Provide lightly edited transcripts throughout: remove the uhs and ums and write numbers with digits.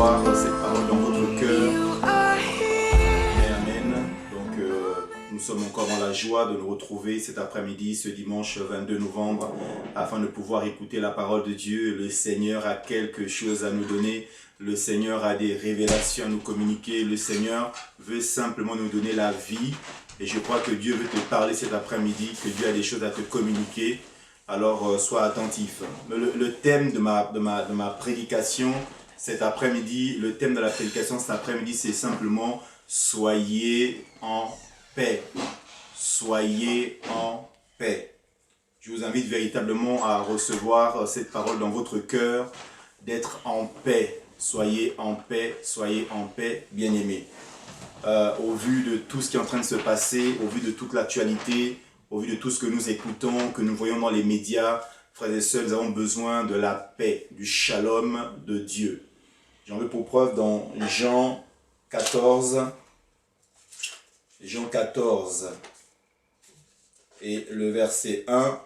recevoir cette parole dans votre cœur. Amen, amen. Donc, nous sommes encore dans la joie de nous retrouver cet après-midi, ce dimanche 22 novembre, afin de pouvoir écouter la parole de Dieu. Le Seigneur a quelque chose à nous donner. Le Seigneur a des révélations à nous communiquer. Le Seigneur veut simplement nous donner la vie. Et je crois que Dieu veut te parler cet après-midi, que Dieu a des choses à te communiquer. Alors, sois attentif. Le thème de ma prédication cet après-midi, le thème de la prédication cet après-midi, c'est simplement « Soyez en paix ». Soyez en paix. Je vous invite véritablement à recevoir cette parole dans votre cœur, d'être en paix. Soyez en paix, bien-aimés. Au vu de tout ce qui est en train de se passer, au vu de toute l'actualité, au vu de tout ce que nous écoutons, que nous voyons dans les médias, frères et sœurs, nous avons besoin de la paix, du shalom de Dieu. J'en veux pour preuve dans Jean 14, et le verset 1,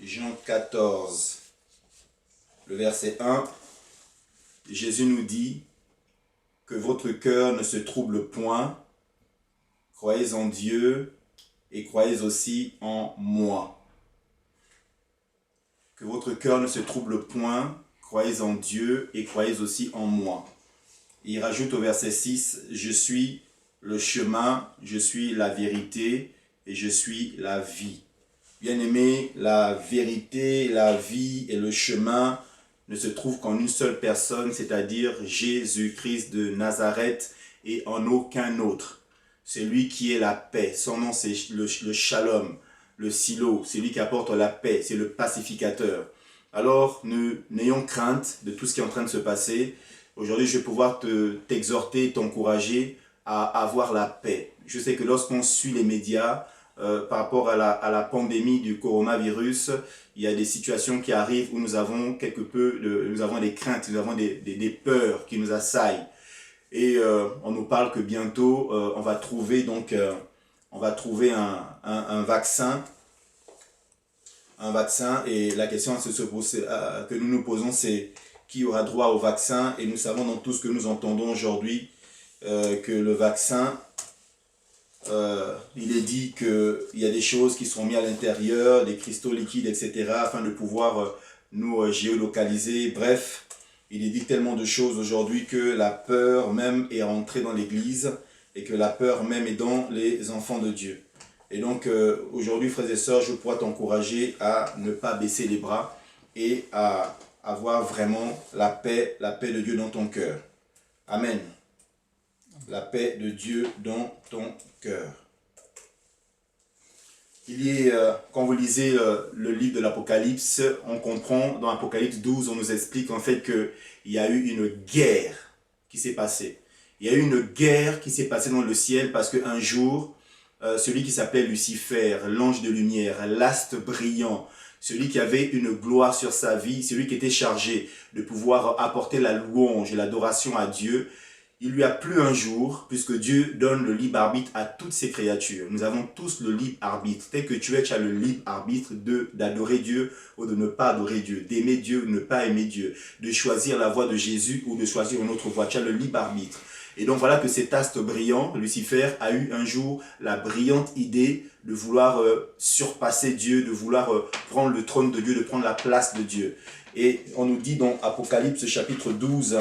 Jean 14, le verset 1, Jésus nous dit que votre cœur ne se trouble point, croyez en Dieu et croyez aussi en moi. Que votre cœur ne se trouble point, croyez en Dieu et croyez aussi en moi. Et il rajoute au verset 6, je suis le chemin, je suis la vérité et je suis la vie. Bien-aimés, la vérité, la vie et le chemin ne se trouvent qu'en une seule personne, c'est-à-dire Jésus-Christ de Nazareth et en aucun autre. C'est lui qui est la paix. Son nom, c'est le shalom, le silo. C'est lui qui apporte la paix, c'est le pacificateur. Alors, n'ayons crainte de tout ce qui est en train de se passer. Aujourd'hui, je vais pouvoir t'exhorter, t'encourager à avoir la paix. Je sais que lorsqu'on suit les médias, par rapport à la pandémie du coronavirus, il y a des situations qui arrivent où nous avons nous avons des craintes, nous avons des peurs qui nous assaillent. Et on nous parle que bientôt, on va trouver un vaccin. Et la question que nous nous posons, c'est qui aura droit au vaccin? Et nous savons dans tout ce que nous entendons aujourd'hui que le vaccin, il est dit qu'il y a des choses qui seront mises à l'intérieur, des cristaux liquides, etc., afin de pouvoir nous géolocaliser. Bref, il est dit tellement de choses aujourd'hui que la peur même est rentrée dans l'Église et que la peur même est dans les enfants de Dieu. Et donc aujourd'hui, frères et sœurs, je pourrais t'encourager à ne pas baisser les bras et à avoir vraiment la paix de Dieu dans ton cœur. Amen. La paix de Dieu dans ton cœur. Quand vous lisez le livre de l'Apocalypse, on comprend, dans l'Apocalypse 12, on nous explique en fait qu'il y a eu une guerre qui s'est passée. Il y a eu une guerre qui s'est passée dans le ciel parce qu'un jour, celui qui s'appelait Lucifer, l'ange de lumière, l'astre brillant, celui qui avait une gloire sur sa vie, celui qui était chargé de pouvoir apporter la louange et l'adoration à Dieu, il lui a plu un jour, puisque Dieu donne le libre arbitre à toutes ses créatures. Nous avons tous le libre arbitre. Tel que tu as le libre arbitre d'adorer Dieu ou de ne pas adorer Dieu, d'aimer Dieu ou de ne pas aimer Dieu, de choisir la voie de Jésus ou de choisir une autre voie. Tu as le libre arbitre. Et donc voilà que cet astre brillant, Lucifer, a eu un jour la brillante idée de vouloir surpasser Dieu, de vouloir prendre le trône de Dieu, de prendre la place de Dieu. Et on nous dit dans Apocalypse chapitre 12,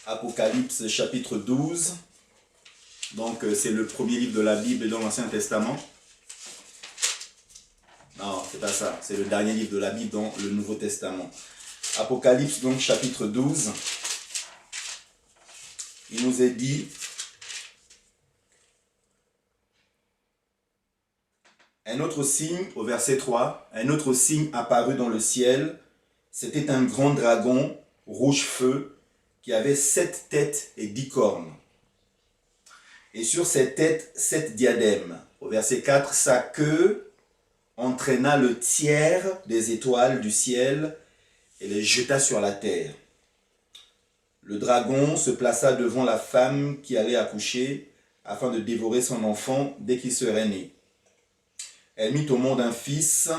Apocalypse chapitre 12, donc c'est le premier livre de la Bible dans l'Ancien Testament. Non, c'est pas ça, c'est le dernier livre de la Bible dans le Nouveau Testament. Apocalypse donc chapitre 12, il nous est dit, un autre signe, au verset 3, un autre signe apparut dans le ciel, c'était un grand dragon, rouge feu, qui avait 7 têtes et 10 cornes. Et sur ces têtes, 7 diadèmes. Au verset 4, sa queue entraîna le tiers des étoiles du ciel et les jeta sur la terre. Le dragon se plaça devant la femme qui allait accoucher afin de dévorer son enfant dès qu'il serait né. Elle mit au monde un fils,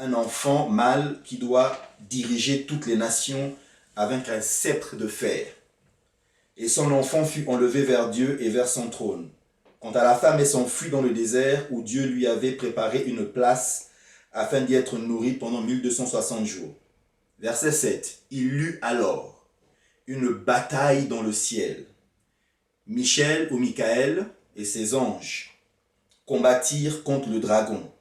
un enfant mâle qui doit diriger toutes les nations avec un sceptre de fer. Et son enfant fut enlevé vers Dieu et vers son trône. Quant à la femme, elle s'enfuit dans le désert où Dieu lui avait préparé une place afin d'y être nourrie pendant 1260 jours. Verset 7. Il lut alors une bataille dans le ciel. Michel ou Michael et ses anges combattirent contre le dragon.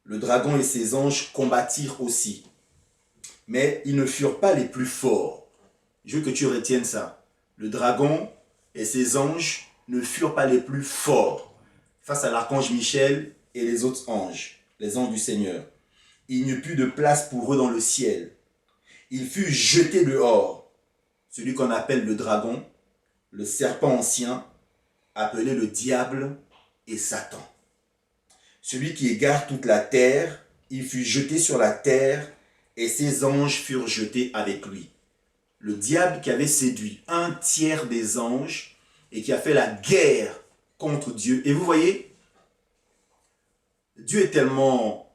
Le dragon et ses anges combattirent aussi. Mais ils ne furent pas les plus forts. Je veux que tu retiennes ça. Le dragon et ses anges ne furent pas les plus forts face à l'archange Michel et les autres anges, les anges du Seigneur. Il n'y eut plus de place pour eux dans le ciel. Il fut jeté dehors, celui qu'on appelle le dragon, le serpent ancien, appelé le diable et Satan. Celui qui égare toute la terre, il fut jeté sur la terre et ses anges furent jetés avec lui. Le diable qui avait séduit un tiers des anges et qui a fait la guerre contre Dieu. Et vous voyez, Dieu est tellement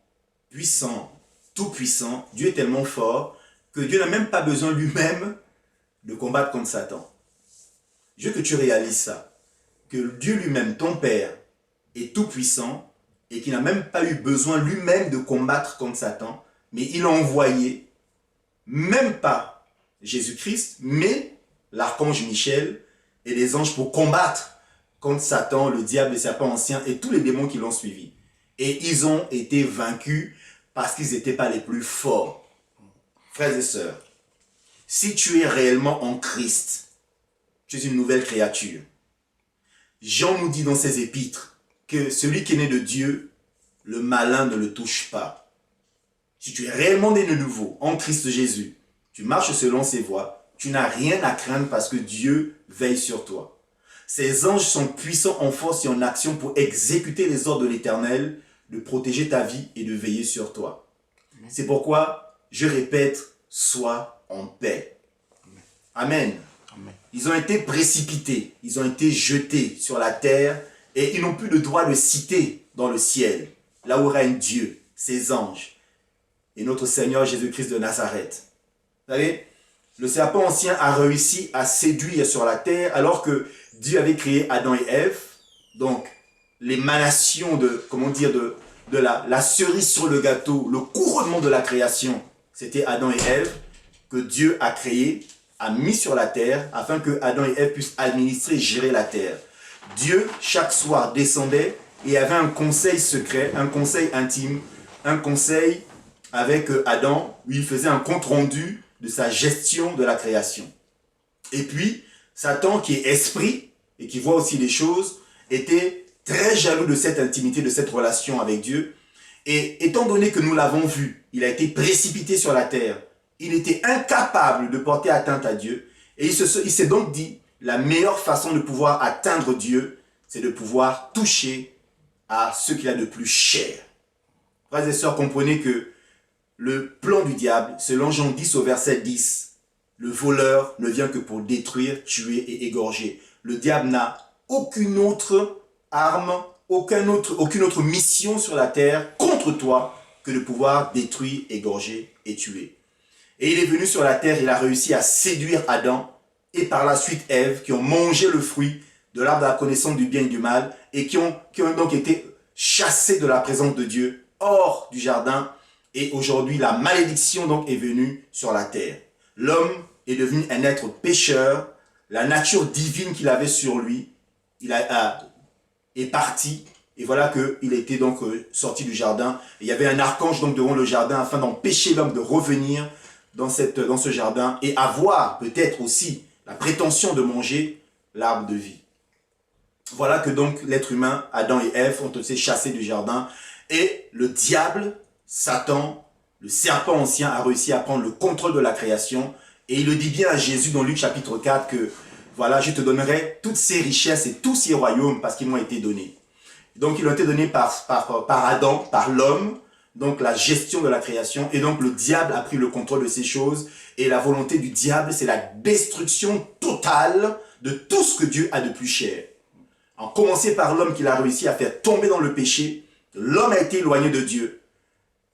puissant, tout puissant, Dieu est tellement fort que Dieu n'a même pas besoin lui-même de combattre contre Satan. Je veux que tu réalises ça, que Dieu lui-même, ton Père, est tout puissant et qu'il n'a même pas eu besoin lui-même de combattre contre Satan, mais il a envoyé, même pas Jésus-Christ, mais l'archange Michel et les anges pour combattre contre Satan, le diable, le serpent ancien et tous les démons qui l'ont suivi. Et ils ont été vaincus parce qu'ils n'étaient pas les plus forts. Frères et sœurs, si tu es réellement en Christ, tu es une nouvelle créature. Jean nous dit dans ses épîtres que celui qui est né de Dieu, le malin ne le touche pas. Si tu es réellement né de nouveau en Christ Jésus, tu marches selon ses voies, tu n'as rien à craindre parce que Dieu veille sur toi. Ces anges sont puissants en force et en action pour exécuter les ordres de l'Éternel, de protéger ta vie et de veiller sur toi. C'est pourquoi, je répète, sois en paix. Amen. Amen. Ils ont été précipités, ils ont été jetés sur la terre et ils n'ont plus le droit de citer dans le ciel, là où règne Dieu, ses anges et notre Seigneur Jésus-Christ de Nazareth. Vous savez, le serpent ancien a réussi à séduire sur la terre alors que Dieu avait créé Adam et Ève, donc l'émanation de, comment dire, de la cerise sur le gâteau, le couronnement de la création, c'était Adam et Ève que Dieu a créé, a mis sur la terre afin que Adam et Ève puissent administrer et gérer la terre. Dieu, chaque soir, descendait et avait un conseil secret, un conseil intime, un conseil avec Adam où il faisait un compte-rendu de sa gestion de la création. Et puis, Satan, qui est esprit et qui voit aussi les choses, était très jaloux de cette intimité, de cette relation avec Dieu. Et étant donné que nous l'avons vu, il a été précipité sur la terre. Il était incapable de porter atteinte à Dieu. Et il s'est donc dit, la meilleure façon de pouvoir atteindre Dieu, c'est de pouvoir toucher à ce qu'il a de plus cher. Frères et sœurs, comprenez que le plan du diable, selon Jean 10 au verset 10, le voleur ne vient que pour détruire, tuer et égorger. Le diable n'a aucune autre arme, aucune autre mission sur la terre contre toi que de pouvoir détruire, égorger et tuer. Et il est venu sur la terre, il a réussi à séduire Adam et par la suite Ève, qui ont mangé le fruit de l'arbre de la connaissance du bien et du mal et qui ont donc été chassés de la présence de Dieu hors du jardin. Et aujourd'hui, la malédiction donc est venue sur la terre. L'homme est devenu un être pécheur. La nature divine qu'il avait sur lui, est partie. Et voilà qu'il était donc sorti du jardin. Et il y avait un archange donc devant le jardin afin d'empêcher l'homme de revenir dans ce jardin et avoir peut-être aussi la prétention de manger l'arbre de vie. Voilà que donc l'être humain, Adam et Ève, ont été chassés du jardin. Et le diable, Satan, le serpent ancien, a réussi à prendre le contrôle de la création. Et il le dit bien à Jésus dans Luc chapitre 4 que voilà, je te donnerai toutes ces richesses et tous ces royaumes parce qu'ils m'ont été donnés. Donc ils ont été donnés par Adam, par l'homme, donc la gestion de la création. Et donc le diable a pris le contrôle de ces choses. Et la volonté du diable, c'est la destruction totale de tout ce que Dieu a de plus cher. En commencer par l'homme qu'il a réussi à faire tomber dans le péché. L'homme a été éloigné de Dieu.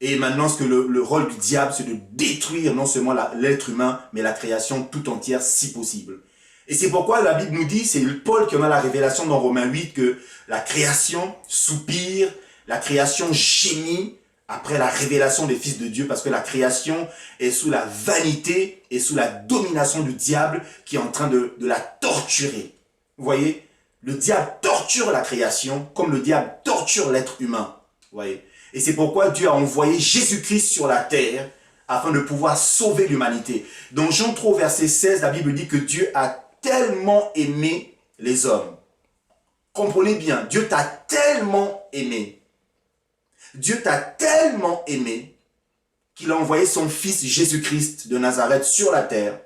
Et maintenant, ce que le rôle du diable, c'est de détruire non seulement l'être humain, mais la création tout entière, si possible. Et c'est pourquoi la Bible nous dit, c'est Paul qui en a la révélation dans Romains 8, que la création soupire, la création gémit après la révélation des fils de Dieu, parce que la création est sous la vanité et sous la domination du diable qui est en train de la torturer. Vous voyez, le diable torture la création comme le diable torture l'être humain. Vous voyez, et c'est pourquoi Dieu a envoyé Jésus-Christ sur la terre afin de pouvoir sauver l'humanité. Dans Jean 3, verset 16, la Bible dit que Dieu a tellement aimé les hommes. Comprenez bien, Dieu t'a tellement aimé. Dieu t'a tellement aimé qu'il a envoyé son fils Jésus-Christ de Nazareth sur la terre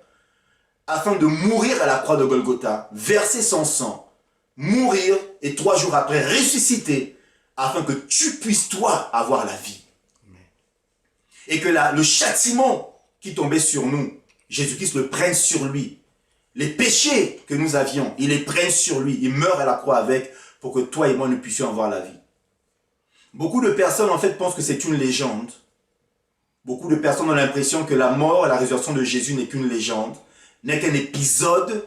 afin de mourir à la croix de Golgotha, verser son sang, mourir et 3 jours après ressusciter afin que tu puisses toi avoir la vie. Et que le châtiment qui tombait sur nous, Jésus-Christ le prenne sur lui. Les péchés que nous avions, il les prenne sur lui. Il meurt à la croix avec pour que toi et moi nous puissions avoir la vie. Beaucoup de personnes en fait pensent que c'est une légende. Beaucoup de personnes ont l'impression que la mort et la résurrection de Jésus n'est qu'une légende, n'est qu'un épisode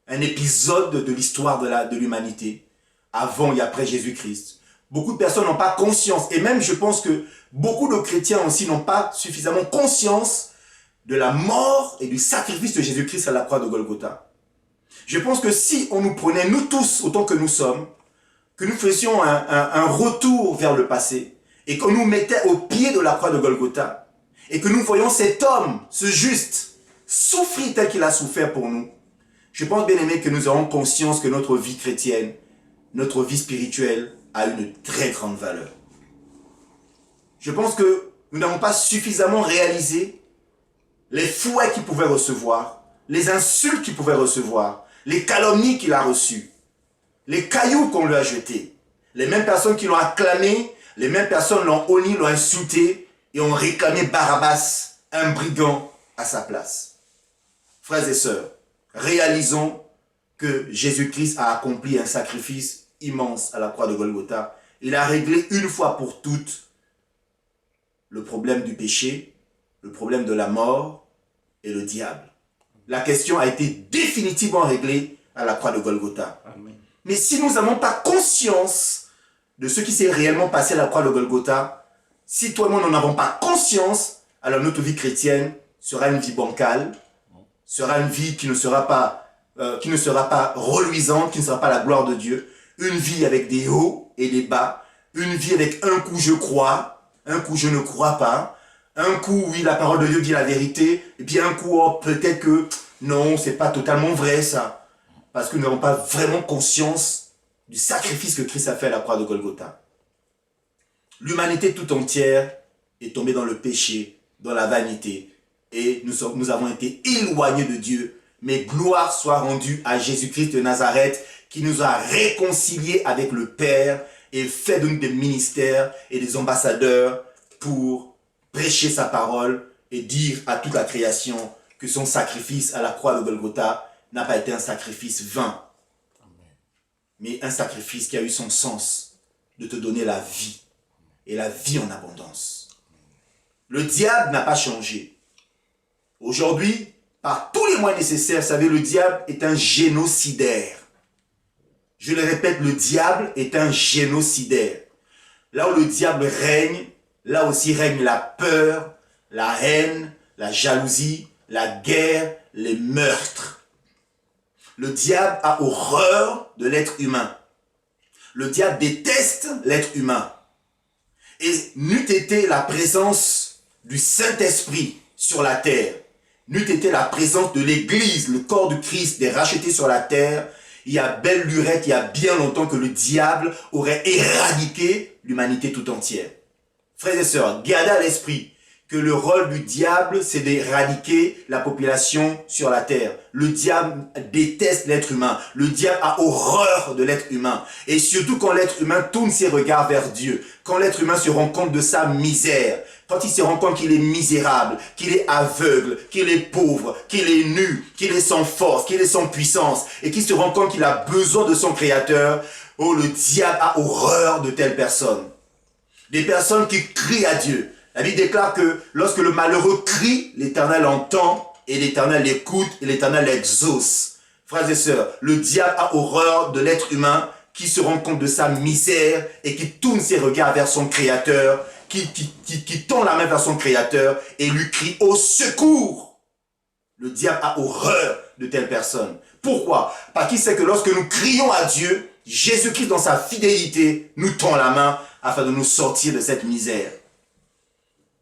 de l'histoire de l'humanité, avant et après Jésus-Christ. Beaucoup de personnes n'ont pas conscience, et même je pense que beaucoup de chrétiens aussi n'ont pas suffisamment conscience de la mort et du sacrifice de Jésus-Christ à la croix de Golgotha. Je pense que si on nous prenait, nous tous, autant que nous sommes, que nous faisions un retour vers le passé, et qu'on nous mettait au pied de la croix de Golgotha, et que nous voyons cet homme, ce juste, souffrir tel qu'il a souffert pour nous, je pense bien aimé que nous aurons conscience que notre vie chrétienne, notre vie spirituelle a une très grande valeur. Je pense que nous n'avons pas suffisamment réalisé les fouets qu'il pouvait recevoir, les insultes qu'il pouvait recevoir, les calomnies qu'il a reçues, les cailloux qu'on lui a jetés, les mêmes personnes qui l'ont acclamé, les mêmes personnes l'ont honni, l'ont insulté et ont réclamé Barabbas, un brigand, à sa place. Frères et sœurs, réalisons que Jésus-Christ a accompli un sacrifice immense à la croix de Golgotha. Il a réglé une fois pour toutes le problème du péché, le problème de la mort et le diable. La question a été définitivement réglée à la croix de Golgotha. Amen. Mais si nous n'avons pas conscience de ce qui s'est réellement passé à la croix de Golgotha, si toi et moi n'en avons pas conscience, alors notre vie chrétienne sera une vie bancale, sera une vie qui ne sera pas reluisante, qui ne sera pas la gloire de Dieu, une vie avec des hauts et des bas, une vie avec un coup je crois, un coup je ne crois pas, un coup oui la parole de Dieu dit la vérité, et puis un coup oh, peut-être que non, c'est pas totalement vrai ça, parce que nous n'avons pas vraiment conscience du sacrifice que Christ a fait à la croix de Golgotha. L'humanité tout entière est tombée dans le péché, dans la vanité, et nous avons été éloignés de Dieu, mais gloire soit rendue à Jésus-Christ de Nazareth, qui nous a réconciliés avec le Père et fait de nous des ministères et des ambassadeurs pour prêcher sa parole et dire à toute la création que son sacrifice à la croix de Golgotha n'a pas été un sacrifice vain, mais un sacrifice qui a eu son sens de te donner la vie et la vie en abondance. Le diable n'a pas changé. Aujourd'hui, par tous les moyens nécessaires, vous savez, le diable est un génocidaire. Je le répète, le diable est un génocidaire. Là où le diable règne, là aussi règne la peur, la haine, la jalousie, la guerre, les meurtres. Le diable a horreur de l'être humain. Le diable déteste l'être humain. Et n'eût été la présence du Saint-Esprit sur la terre, n'eût été la présence de l'Église, le corps du Christ, des rachetés sur la terre, il y a belle lurette, il y a bien longtemps que le diable aurait éradiqué l'humanité tout entière. Frères et sœurs, gardez à l'esprit que le rôle du diable, c'est d'éradiquer la population sur la terre. Le diable déteste l'être humain. Le diable a horreur de l'être humain. Et surtout quand l'être humain tourne ses regards vers Dieu. Quand l'être humain se rend compte de sa misère. Quand il se rend compte qu'il est misérable, qu'il est aveugle, qu'il est pauvre, qu'il est nu, qu'il est sans force, qu'il est sans puissance. Et qu'il se rend compte qu'il a besoin de son Créateur. Oh, le diable a horreur de telles personnes. Des personnes qui crient à Dieu. La Bible déclare que lorsque le malheureux crie, l'Éternel entend et l'Éternel écoute et l'Éternel exauce. Frères et sœurs, le diable a horreur de l'être humain qui se rend compte de sa misère et qui tourne ses regards vers son Créateur, qui tend la main vers son Créateur et lui crie au secours. Le diable a horreur de telles personnes. Pourquoi? Parce qu'il sait que lorsque nous crions à Dieu, Jésus-Christ dans sa fidélité nous tend la main afin de nous sortir de cette misère.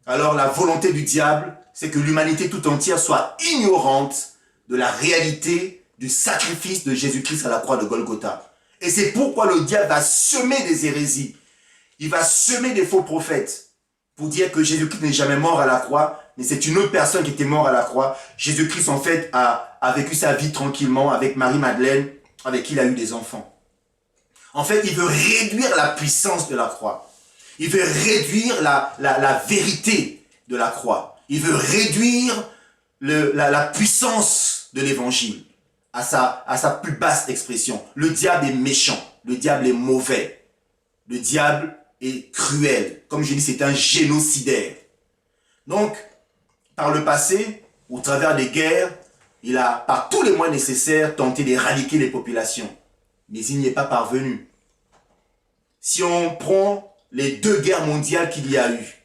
Alors la volonté du diable, c'est que l'humanité tout entière soit ignorante de la réalité du sacrifice de Jésus-Christ à la croix de Golgotha. Et c'est pourquoi le diable va semer des hérésies. Il va semer des faux prophètes pour dire que Jésus-Christ n'est jamais mort à la croix, mais c'est une autre personne qui était morte à la croix. Jésus-Christ, en fait, a vécu sa vie tranquillement avec Marie-Madeleine, avec qui il a eu des enfants. En fait, il veut réduire la puissance de la croix. Il veut réduire la vérité de la croix. Il veut réduire la puissance de l'évangile à sa plus basse expression. Le diable est méchant. Le diable est mauvais. Le diable est cruel. Comme je dis, c'est un génocidaire. Donc, par le passé, au travers des guerres, il a, par tous les moyens nécessaires, tenté d'éradiquer les populations. Mais il n'y est pas parvenu. Si on prend les 2 guerres mondiales qu'il y a eu,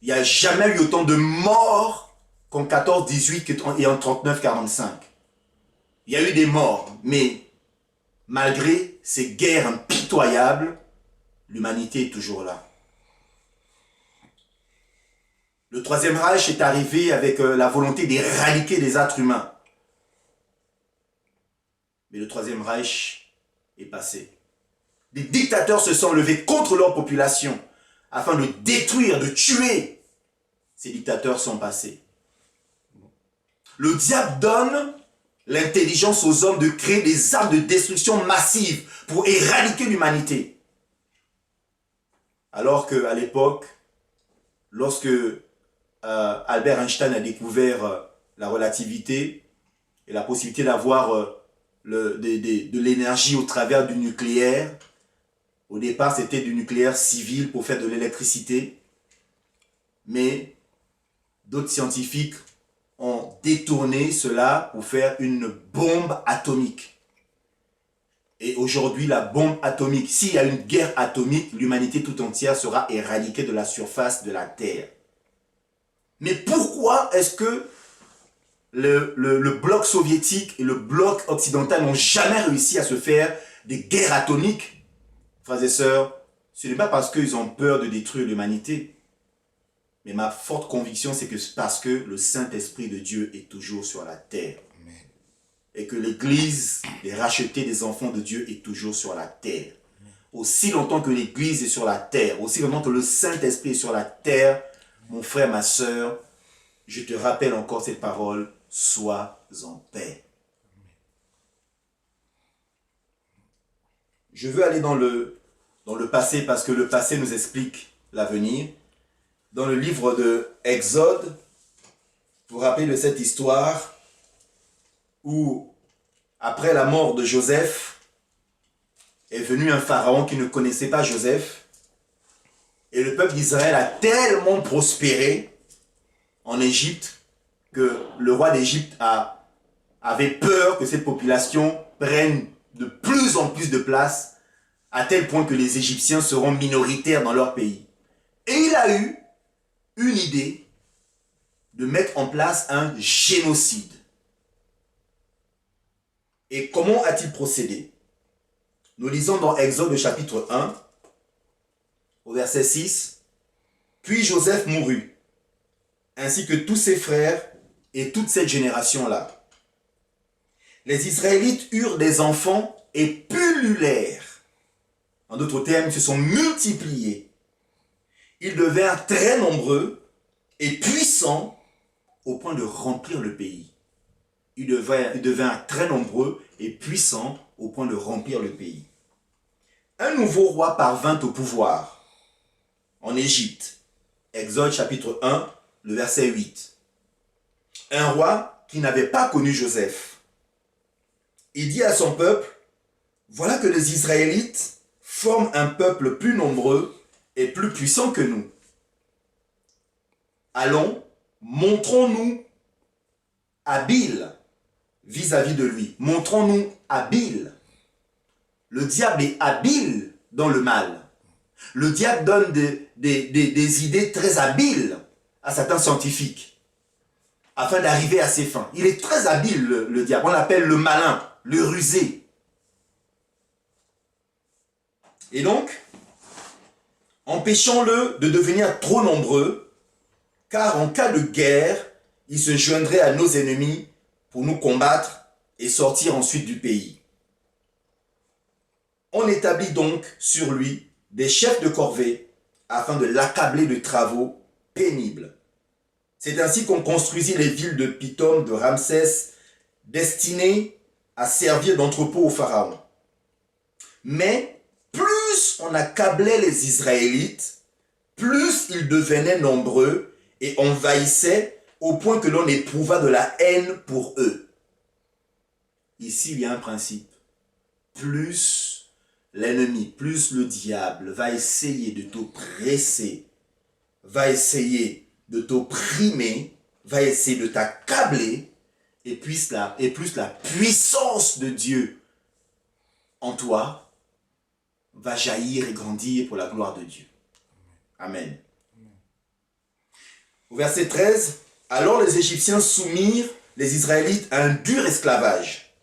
il n'y a jamais eu autant de morts qu'en 14-18 et en 39-45. Il y a eu des morts, mais malgré ces guerres impitoyables, l'humanité est toujours là. Le Troisième Reich est arrivé avec la volonté d'éradiquer les êtres humains. Mais le Troisième Reich est passé. Des dictateurs se sont levés contre leur population afin de détruire, de tuer. Ces dictateurs sont passés. Le diable donne l'intelligence aux hommes de créer des armes de destruction massive pour éradiquer l'humanité. Alors qu'à l'époque, lorsque Albert Einstein a découvert la relativité et la possibilité d'avoir de l'énergie au travers du nucléaire, au départ c'était du nucléaire civil pour faire de l'électricité, mais d'autres scientifiques ont détourné cela pour faire une bombe atomique. Et aujourd'hui, la bombe atomique, s'il y a une guerre atomique, l'humanité tout entière sera éradiquée de la surface de la Terre. Mais pourquoi est-ce que le bloc soviétique et le bloc occidental n'ont jamais réussi à se faire des guerres atomiques? Frères et sœurs, ce n'est pas parce qu'ils ont peur de détruire l'humanité. Mais ma forte conviction, c'est que c'est parce que le Saint-Esprit de Dieu est toujours sur la terre. Amen. Et que l'Église, les rachetés des enfants de Dieu, est toujours sur la terre. Amen. Aussi longtemps que l'Église est sur la terre, aussi longtemps que le Saint-Esprit est sur la terre, mon frère, ma sœur, je te rappelle encore cette parole, sois en paix. Amen. Je veux aller dans le passé parce que le passé nous explique l'avenir. Dans le livre de Exode, vous vous rappelez de cette histoire où, après la mort de Joseph, est venu un pharaon qui ne connaissait pas Joseph. Et le peuple d'Israël a tellement prospéré en Égypte que le roi d'Égypte avait peur que cette population prenne de plus en plus de place, à tel point que les Égyptiens seront minoritaires dans leur pays. Et il a eu une idée de mettre en place un génocide. Et comment a-t-il procédé? Nous lisons dans Exode chapitre 1, au verset 6, « Puis Joseph mourut, ainsi que tous ses frères et toute cette génération-là. Les Israélites eurent des enfants et pullulèrent. » En d'autres termes, ils se sont multipliés. Ils devinrent très nombreux et puissants au point de remplir le pays. Ils devinrent très nombreux et puissants au point de remplir le pays. Un nouveau roi parvint au pouvoir en Égypte. Exode chapitre 1, le verset 8. Un roi qui n'avait pas connu Joseph. Il dit à son peuple, « Voilà que les Israélites forment un peuple plus nombreux et plus puissant que nous. allons, montrons-nous habiles vis-à-vis de lui. Montrons-nous habiles. Le diable est habile dans le mal. Le diable donne des idées très habiles à certains scientifiques afin d'arriver à ses fins. Il est très habile, le diable. On l'appelle le malin, le rusé. Et donc, empêchons-le de devenir trop nombreux, car en cas de guerre, il se joindrait à nos ennemis pour nous combattre et sortir ensuite du pays. On établit donc sur lui des chefs de corvée afin de l'accabler de travaux pénibles. C'est ainsi qu'on construisit les villes de Pithom, de Ramsès, destinées à servir d'entrepôt au pharaon. Mais plus on accablait les Israélites, plus ils devenaient nombreux et envahissaient au point que l'on éprouva de la haine pour eux. Ici, il y a un principe. Plus l'ennemi, plus le diable va essayer de t'oppresser, va essayer de t'opprimer, va essayer de t'accabler, et plus la puissance de Dieu en toi va jaillir et grandir pour la gloire de Dieu. Amen. Au verset 13, « Alors les Égyptiens soumirent les Israélites à un dur esclavage.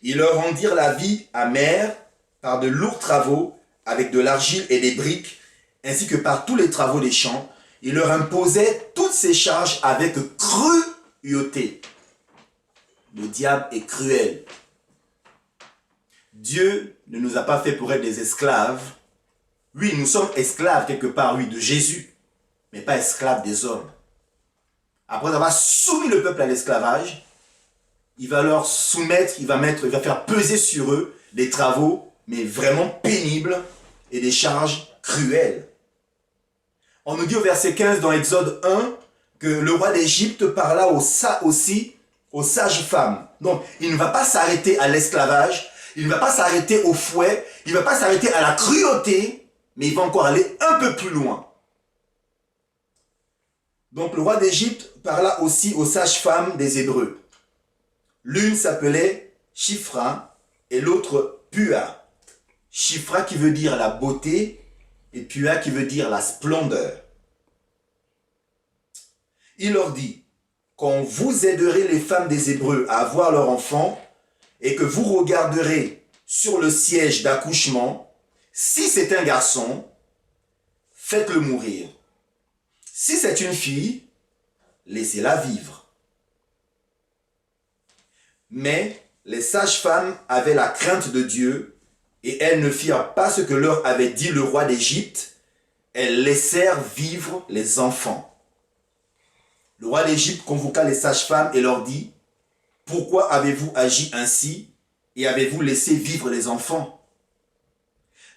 Ils leur rendirent la vie amère par de lourds travaux avec de l'argile et des briques, ainsi que par tous les travaux des champs. Ils leur imposaient toutes ces charges avec cruauté. » Le diable est cruel. Dieu ne nous a pas fait pour être des esclaves. Oui, nous sommes esclaves quelque part, oui, de Jésus, mais pas esclaves des hommes. Après avoir soumis le peuple à l'esclavage, il va leur soumettre, il va faire peser sur eux des travaux, mais vraiment pénibles et des charges cruelles. On nous dit au verset 15 dans Exode 1 que le roi d'Égypte parla aussi aux sages-femmes. Donc, il ne va pas s'arrêter à l'esclavage, il ne va pas s'arrêter au fouet, il ne va pas s'arrêter à la cruauté, mais il va encore aller un peu plus loin. Donc, le roi d'Égypte parla aussi aux sages-femmes des Hébreux. L'une s'appelait Shifra et l'autre Pua. Shifra qui veut dire la beauté et Pua qui veut dire la splendeur. Il leur dit, quand vous aiderez les femmes des Hébreux à avoir leurs enfants et que vous regarderez sur le siège d'accouchement, si c'est un garçon, faites-le mourir. Si c'est une fille, laissez-la vivre. Mais les sages-femmes avaient la crainte de Dieu et elles ne firent pas ce que leur avait dit le roi d'Égypte. Elles laissèrent vivre les enfants. Le roi d'Égypte convoqua les sages-femmes et leur dit, « Pourquoi avez-vous agi ainsi et avez-vous laissé vivre les enfants ?»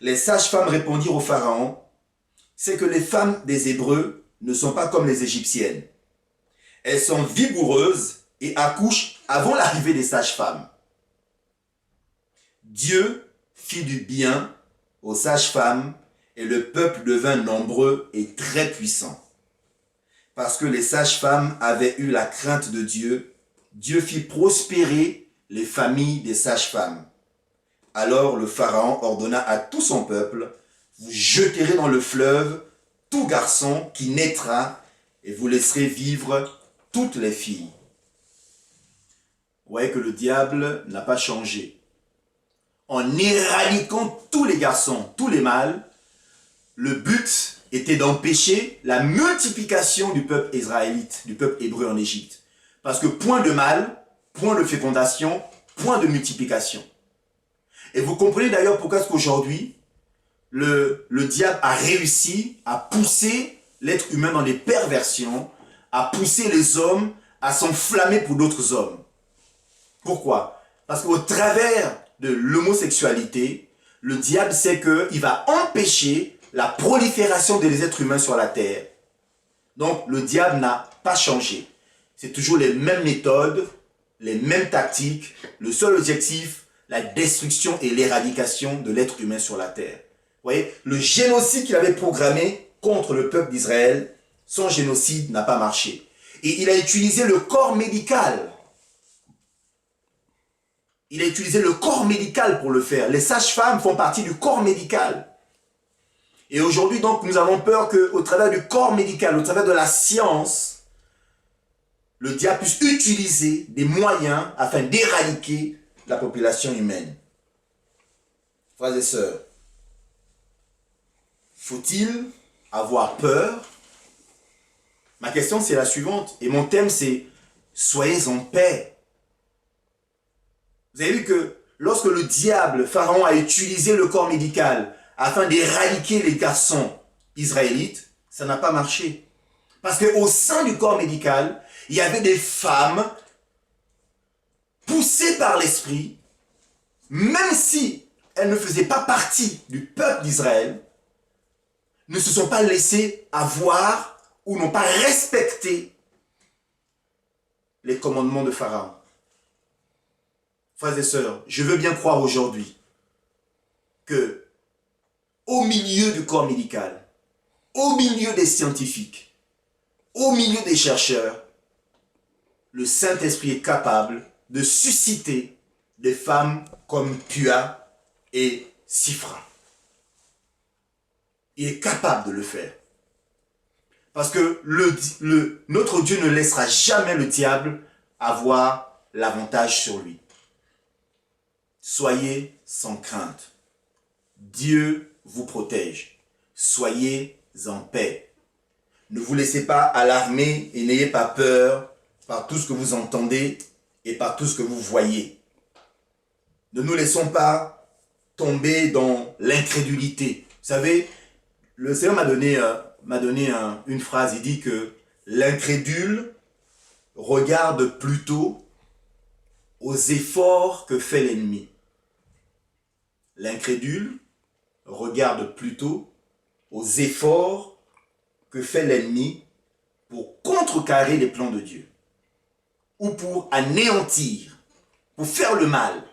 Les sages-femmes répondirent au Pharaon, « C'est que les femmes des Hébreux ne sont pas comme les Égyptiennes. Elles sont vigoureuses et accouchent avant l'arrivée des sages-femmes. » Dieu fit du bien aux sages-femmes et le peuple devint nombreux et très puissant. Parce que les sages-femmes avaient eu la crainte de Dieu, Dieu fit prospérer les familles des sages-femmes. Alors le Pharaon ordonna à tout son peuple, « Vous jeterez dans le fleuve tout garçon qui naîtra et vous laisserez vivre toutes les filles. » Vous voyez que le diable n'a pas changé. En éradiquant tous les garçons, tous les mâles, le but était d'empêcher la multiplication du peuple israélite, du peuple hébreu en Égypte. Parce que point de mâle, point de fécondation, point de multiplication. Et vous comprenez d'ailleurs pourquoi est-ce qu'aujourd'hui, le diable a réussi à pousser l'être humain dans des perversions, à pousser les hommes à s'enflammer pour d'autres hommes. Pourquoi? Parce qu'au travers de l'homosexualité, le diable sait qu'il va empêcher la prolifération des êtres humains sur la terre. Donc le diable n'a pas changé. C'est toujours les mêmes méthodes, les mêmes tactiques. Le seul objectif, la destruction et l'éradication de l'être humain sur la terre. Vous voyez, le génocide qu'il avait programmé contre le peuple d'Israël son génocide n'a pas marché. Et il a utilisé le corps médical. Il a utilisé le corps médical pour le faire. Les sages-femmes font partie du corps médical. Et aujourd'hui, donc, nous avons peur qu'au travers du corps médical, au travers de la science, le diable puisse utiliser des moyens afin d'éradiquer la population humaine. Frères et sœurs, faut-il avoir peur? Ma question, c'est la suivante. Et mon thème, c'est « Soyez en paix ». Vous avez vu que lorsque le diable, Pharaon, a utilisé le corps médical afin d'éradiquer les garçons israélites, ça n'a pas marché. Parce qu'au sein du corps médical, il y avait des femmes poussées par l'esprit, même si elles ne faisaient pas partie du peuple d'Israël, ne se sont pas laissées avoir ou n'ont pas respecté les commandements de Pharaon. Frères et sœurs, je veux bien croire aujourd'hui que au milieu du corps médical, au milieu des scientifiques, au milieu des chercheurs, le Saint-Esprit est capable de susciter des femmes comme Pua et Sifra. Il est capable de le faire. Parce que notre Dieu ne laissera jamais le diable avoir l'avantage sur lui. Soyez sans crainte. Dieu vous protège. Soyez en paix. Ne vous laissez pas alarmer et n'ayez pas peur par tout ce que vous entendez et par tout ce que vous voyez. Ne nous laissons pas tomber dans l'incrédulité. Vous savez, le Seigneur m'a donné une phrase. Il dit que l'incrédule regarde plutôt aux efforts que fait l'ennemi. L'incrédule regarde plutôt aux efforts que fait l'ennemi pour contrecarrer les plans de Dieu ou pour anéantir, pour faire le mal.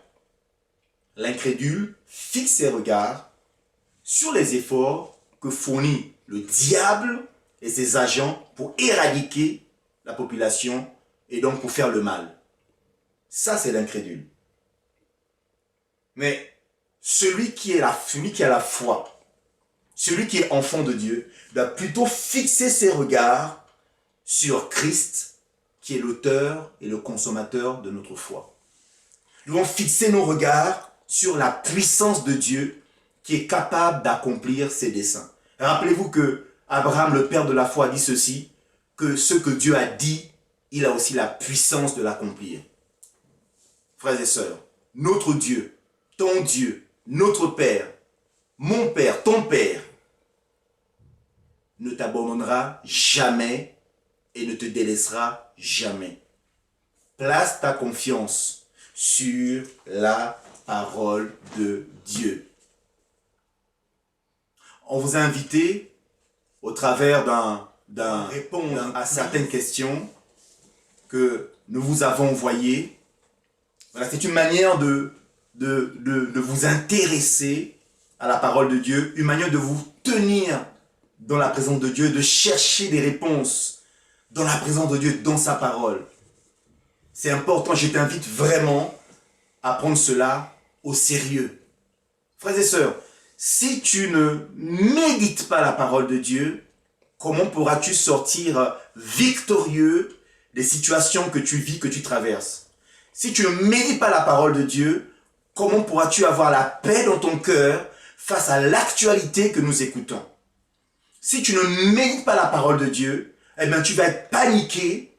L'incrédule fixe ses regards sur les efforts que fournit le diable et ses agents pour éradiquer la population et donc pour faire le mal. Ça, c'est l'incrédule. Mais celui qui a la foi, celui qui est enfant de Dieu, doit plutôt fixer ses regards sur Christ, qui est l'auteur et le consommateur de notre foi. Nous devons fixer nos regards sur la puissance de Dieu qui est capable d'accomplir ses desseins. Rappelez-vous que Abraham, le père de la foi, dit ceci, que ce que Dieu a dit, il a aussi la puissance de l'accomplir. Frères et sœurs, notre Dieu, ton Dieu, notre Père, mon Père, ton Père, ne t'abandonnera jamais et ne te délaissera jamais. Place ta confiance sur la parole de Dieu. On vous a invité, au travers d'un répondre à certaines questions que nous vous avons envoyées. Voilà, c'est une manière de vous intéresser à la parole de Dieu, une manière de vous tenir dans la présence de Dieu, de chercher des réponses dans la présence de Dieu, dans sa parole. C'est important, je t'invite vraiment à prendre cela au sérieux. Frères et sœurs, si tu ne médites pas la parole de Dieu, comment pourras-tu sortir victorieux des situations que tu vis, que tu traverses? Si tu ne médites pas la parole de Dieu, comment pourras-tu avoir la paix dans ton cœur face à l'actualité que nous écoutons? Si tu ne médites pas la parole de Dieu, eh bien tu vas être paniqué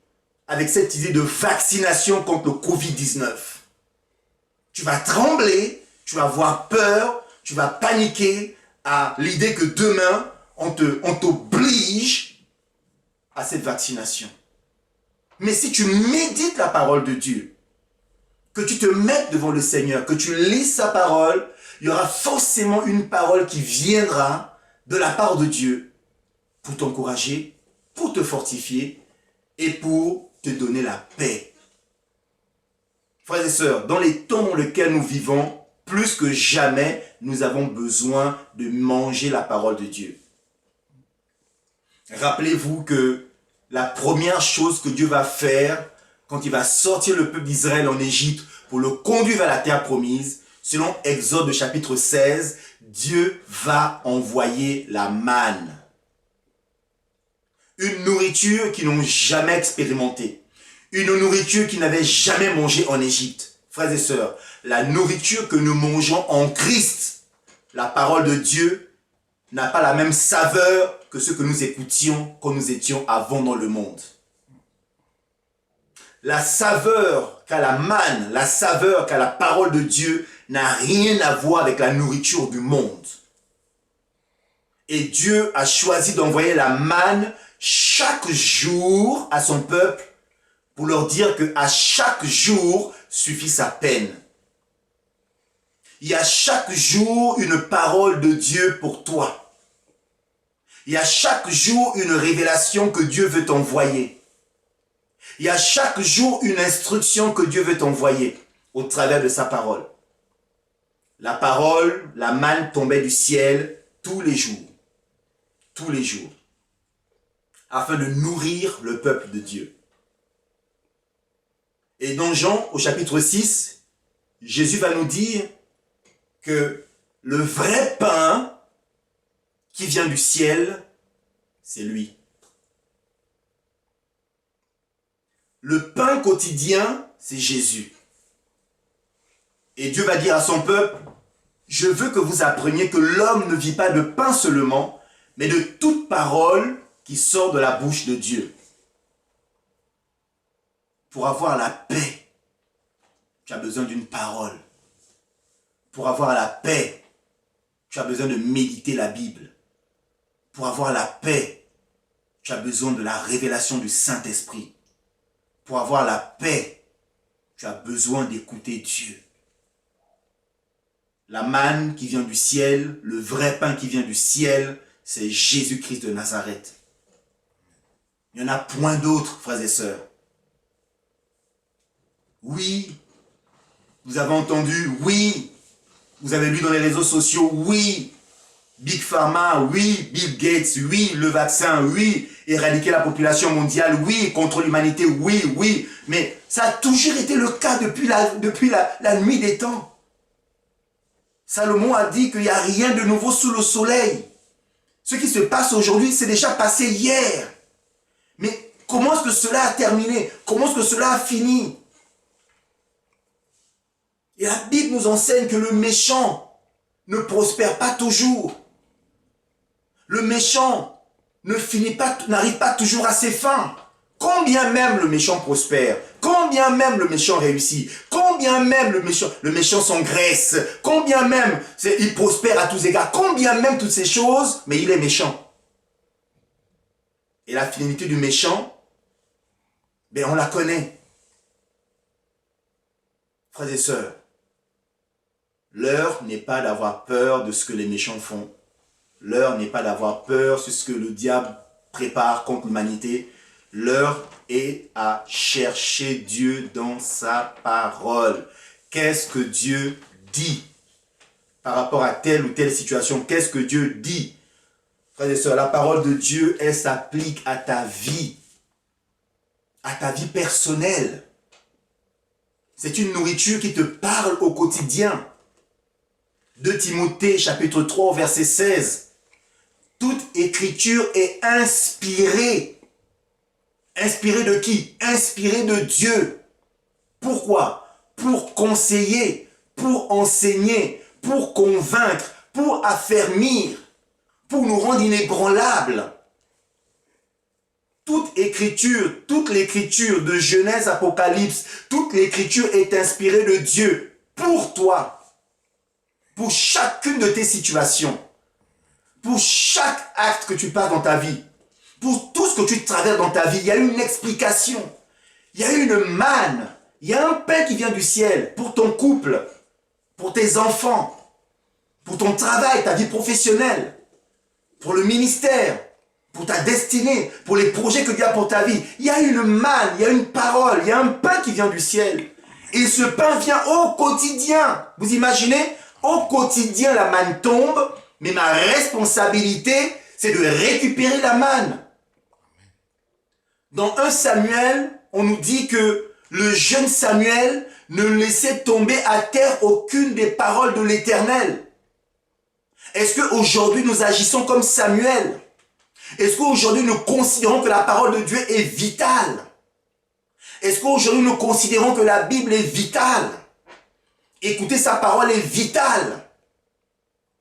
avec cette idée de vaccination contre le Covid-19. Tu vas trembler, tu vas avoir peur, tu vas paniquer à l'idée que demain, on t'oblige à cette vaccination. Mais si tu médites la parole de Dieu, que tu te mettes devant le Seigneur, que tu lises sa parole, il y aura forcément une parole qui viendra de la part de Dieu pour t'encourager, pour te fortifier et pour te donner la paix. Frères et sœurs, dans les temps dans lesquels nous vivons, plus que jamais, nous avons besoin de manger la parole de Dieu. Rappelez-vous que la première chose que Dieu va faire quand il va sortir le peuple d'Israël en Égypte pour le conduire vers la terre promise, selon Exode chapitre 16, Dieu va envoyer la manne. Une nourriture qu'ils n'ont jamais expérimentée. Une nourriture qu'ils n'avaient jamais mangée en Égypte. Frères et sœurs, la nourriture que nous mangeons en Christ, la parole de Dieu, n'a pas la même saveur que ce que nous écoutions quand nous étions avant dans le monde. La saveur qu'a la manne, la saveur qu'a la parole de Dieu n'a rien à voir avec la nourriture du monde. Et Dieu a choisi d'envoyer la manne chaque jour à son peuple pour leur dire qu'à chaque jour suffit sa peine. Il y a chaque jour une parole de Dieu pour toi. Il y a chaque jour une révélation que Dieu veut t'envoyer. Il y a chaque jour une instruction que Dieu veut t'envoyer au travers de sa parole. La parole, la manne tombait du ciel tous les jours. Tous les jours. Afin de nourrir le peuple de Dieu. Et dans Jean, au chapitre 6, Jésus va nous dire que le vrai pain qui vient du ciel, c'est lui. Le pain quotidien, c'est Jésus. Et Dieu va dire à son peuple, je veux que vous appreniez que l'homme ne vit pas de pain seulement, mais de toute parole qui sort de la bouche de Dieu. Pour avoir la paix, tu as besoin d'une parole. Pour avoir la paix, tu as besoin de méditer la Bible. Pour avoir la paix, tu as besoin de la révélation du Saint-Esprit. Pour avoir la paix, tu as besoin d'écouter Dieu. La manne qui vient du ciel, le vrai pain qui vient du ciel, c'est Jésus-Christ de Nazareth. Il n'y en a point d'autre, frères et sœurs. Oui, vous avez entendu, oui, vous avez lu dans les réseaux sociaux, oui, Big Pharma, oui, Bill Gates, oui, le vaccin, oui, éradiquer la population mondiale, oui, contre l'humanité, oui, oui, mais ça a toujours été le cas depuis la nuit des temps. Salomon a dit qu'il n'y a rien de nouveau sous le soleil. Ce qui se passe aujourd'hui, c'est déjà passé hier. Mais comment est-ce que cela a terminé? Comment est-ce que cela a fini? Et la Bible nous enseigne que le méchant ne prospère pas toujours. Le méchant n'arrive pas toujours à ses fins. Combien même le méchant prospère, combien même le méchant réussit, combien même le méchant s'engraisse, combien même il prospère à tous égards, combien même toutes ces choses, mais il est méchant. Et la finalité du méchant, ben on la connaît. Frères et sœurs, l'heure n'est pas d'avoir peur de ce que les méchants font. L'heure n'est pas d'avoir peur de ce que le diable prépare contre l'humanité. L'heure est à chercher Dieu dans sa parole. Qu'est-ce que Dieu dit par rapport à telle ou telle situation? Qu'est-ce que Dieu dit? Frères et sœurs, la parole de Dieu, elle s'applique à ta vie personnelle. C'est une nourriture qui te parle au quotidien. 2 Timothée, chapitre 3, verset 16. Toute écriture est inspirée. Inspirée de qui? Inspirée de Dieu. Pourquoi? Pour conseiller, pour enseigner, pour convaincre, pour affermir, pour nous rendre inébranlables. Toute l'écriture de Genèse, Apocalypse, toute l'écriture est inspirée de Dieu pour toi, pour chacune de tes situations, pour chaque acte que tu passes dans ta vie, pour tout ce que tu traverses dans ta vie. Il y a une explication, il y a une manne, il y a un pain qui vient du ciel pour ton couple, pour tes enfants, pour ton travail, ta vie professionnelle, pour le ministère, pour ta destinée, pour les projets que Dieu a pour ta vie. Il y a une manne, il y a une parole, il y a un pain qui vient du ciel. Et ce pain vient au quotidien. Vous imaginez? Au quotidien, la manne tombe, mais ma responsabilité, c'est de récupérer la manne. Dans 1 Samuel, on nous dit que le jeune Samuel ne laissait tomber à terre aucune des paroles de l'Éternel. Est-ce qu'aujourd'hui nous agissons comme Samuel? Est-ce qu'aujourd'hui nous considérons que la parole de Dieu est vitale? Est-ce qu'aujourd'hui nous considérons que la Bible est vitale? Écouter sa parole est vitale.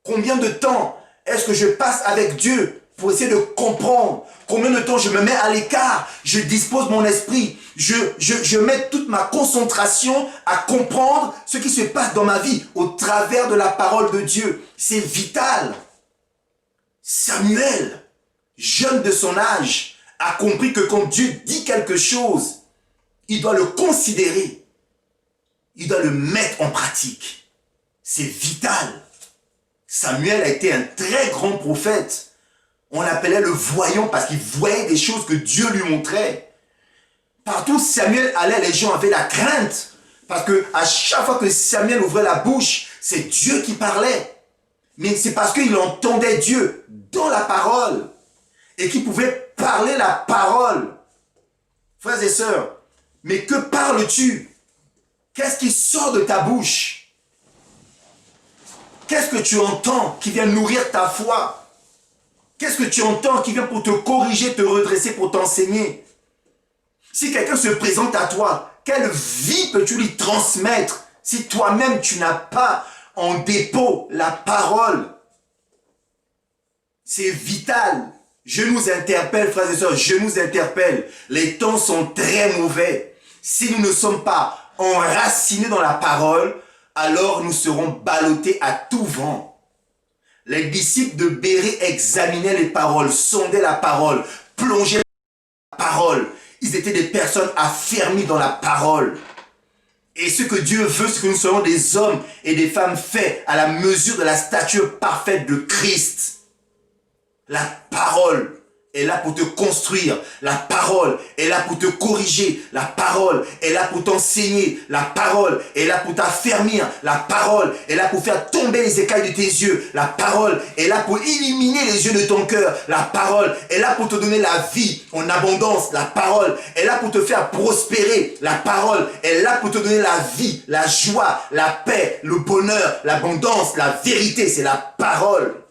Combien de temps est-ce que je passe avec Dieu pour essayer de comprendre? Combien de temps je me mets à l'écart? Je dispose mon esprit. Je mets toute ma concentration à comprendre ce qui se passe dans ma vie au travers de la parole de Dieu. C'est vital. Samuel, jeune de son âge, a compris que quand Dieu dit quelque chose, il doit le considérer. Il doit le mettre en pratique. C'est vital. Samuel a été un très grand prophète. On l'appelait le voyant parce qu'il voyait des choses que Dieu lui montrait. Partout où Samuel allait, les gens avaient la crainte. Parce que à chaque fois que Samuel ouvrait la bouche, c'est Dieu qui parlait. Mais c'est parce qu'il entendait Dieu dans la parole et qu'il pouvait parler la parole. Frères et sœurs, mais que parles-tu? Qu'est-ce qui sort de ta bouche? Qu'est-ce que tu entends qui vient nourrir ta foi? Qu'est-ce que tu entends qui vient pour te corriger, te redresser, pour t'enseigner? Si quelqu'un se présente à toi, quelle vie peux-tu lui transmettre si toi-même tu n'as pas en dépôt la parole? C'est vital. Je nous interpelle, frères et sœurs, je nous interpelle. Les temps sont très mauvais. Si nous ne sommes pas enracinés dans la parole, alors nous serons ballottés à tout vent. Les disciples de Bérée examinaient les paroles, sondaient la parole, plongeaient dans la parole. Ils étaient des personnes affermies dans la parole. Et ce que Dieu veut, c'est que nous soyons des hommes et des femmes faits à la mesure de la stature parfaite de Christ. La parole est là pour te construire. La parole est là pour te corriger. La parole est là pour t'enseigner. La parole est là pour t'affermir. La parole est là pour faire tomber les écailles de tes yeux. La parole est là pour illuminer les yeux de ton cœur. La parole est là pour te donner la vie en abondance. La parole est là pour te faire prospérer. La parole est là pour te donner la vie, la joie, la paix, le bonheur, l'abondance, la vérité. C'est la parole.